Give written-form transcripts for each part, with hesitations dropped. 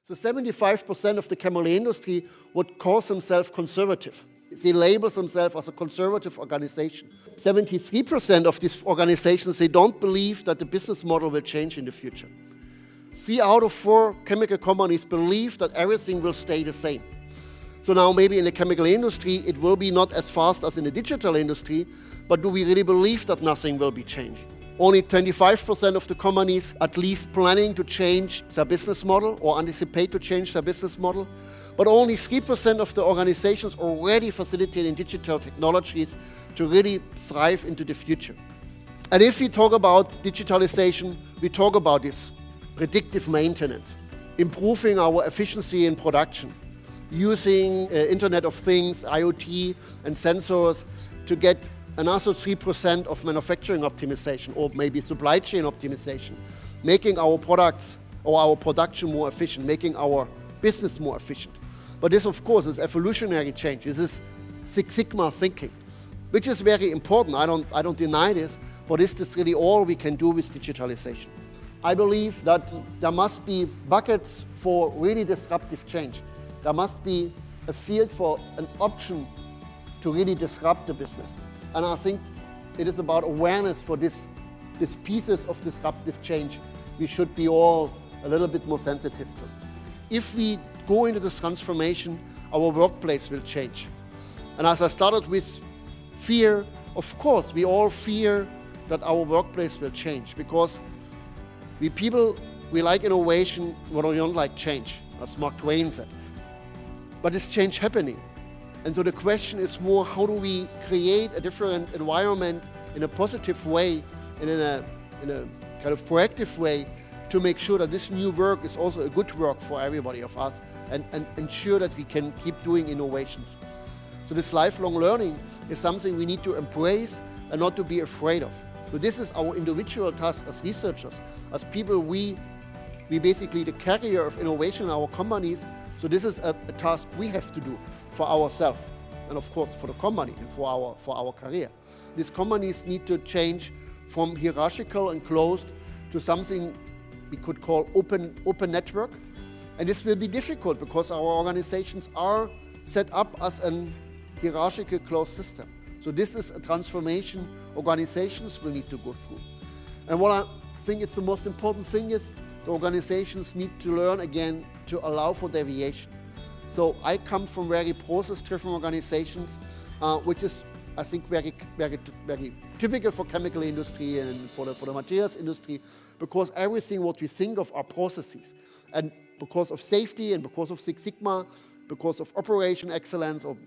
So 75% of the chemical industry would call themselves conservative. They label themselves as a conservative organization. 73% of these organizations, they don't believe that the business model will change in the future. 3 out of 4 chemical companies believe that everything will stay the same. So now maybe in the chemical industry, it will be not as fast as in the digital industry, but do we really believe that nothing will be changing? Only 25% of the companies at least planning to change their business model or anticipate to change their business model. But only 3% of the organizations already facilitating digital technologies to really thrive into the future. And if we talk about digitalization, we talk about this predictive maintenance, improving our efficiency in production, using Internet of Things, IoT and sensors to get another 3% of manufacturing optimization or maybe supply chain optimization, making our products or our production more efficient, making our business more efficient. But this, of course, is evolutionary change. This is Six Sigma thinking, which is very important. I don't deny this, but is this really all we can do with digitalization? I believe that there must be buckets for really disruptive change. There must be a field for an option to really disrupt the business. And I think it is about awareness for these pieces of disruptive change we should be all a little bit more sensitive to. If we go into this transformation, our workplace will change. And as I started with fear, of course, we all fear that our workplace will change because we people, we like innovation, but we don't like change, as Mark Twain said. But is change happening? And so the question is more, how do we create a different environment in a positive way and in a kind of proactive way to make sure that this new work is also a good work for everybody of us and ensure that we can keep doing innovations. So this lifelong learning is something we need to embrace and not to be afraid of. So this is our individual task as researchers, as people, we basically the carrier of innovation in our companies. So this is a task we have to do for ourselves and of course for the company and for our career. These companies need to change from hierarchical and closed to something we could call open network. And this will be difficult because our organizations are set up as a hierarchical closed system. So this is a transformation organizations will need to go through. And what I think is the most important thing is the organizations need to learn again to allow for deviation. So I come from very process-driven organizations, which is, I think, very typical for chemical industry and for the materials industry, because everything what we think of are processes. And because of safety and because of Six Sigma, because of operation excellence, of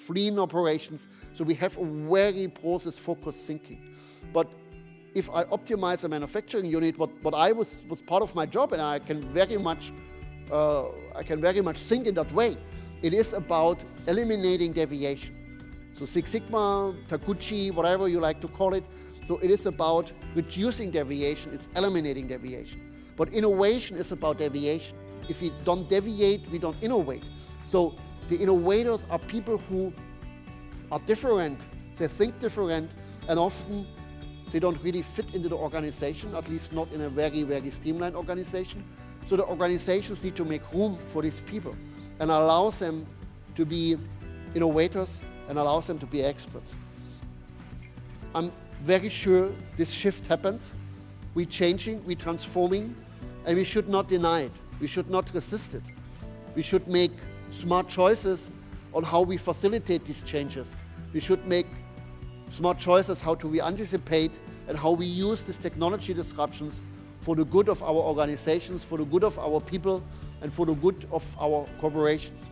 lean operations, so we have a very process-focused thinking. But if I optimize a manufacturing unit, what I was part of my job, and I can very much think in that way. It is about eliminating deviation. So Six Sigma, Taguchi, whatever you like to call it. So it is about reducing deviation, it's eliminating deviation. But innovation is about deviation. If we don't deviate, we don't innovate. So the innovators are people who are different, they think different, and often they don't really fit into the organization, at least not in a very streamlined organization. So the organizations need to make room for these people and allow them to be innovators and allow them to be experts. I'm very sure this shift happens. We're changing, we're transforming, and we should not deny it. We should not resist it. We should make smart choices on how we facilitate these changes. We should make smart choices how to we anticipate and how we use these technology disruptions for the good of our organizations, for the good of our people, and for the good of our corporations.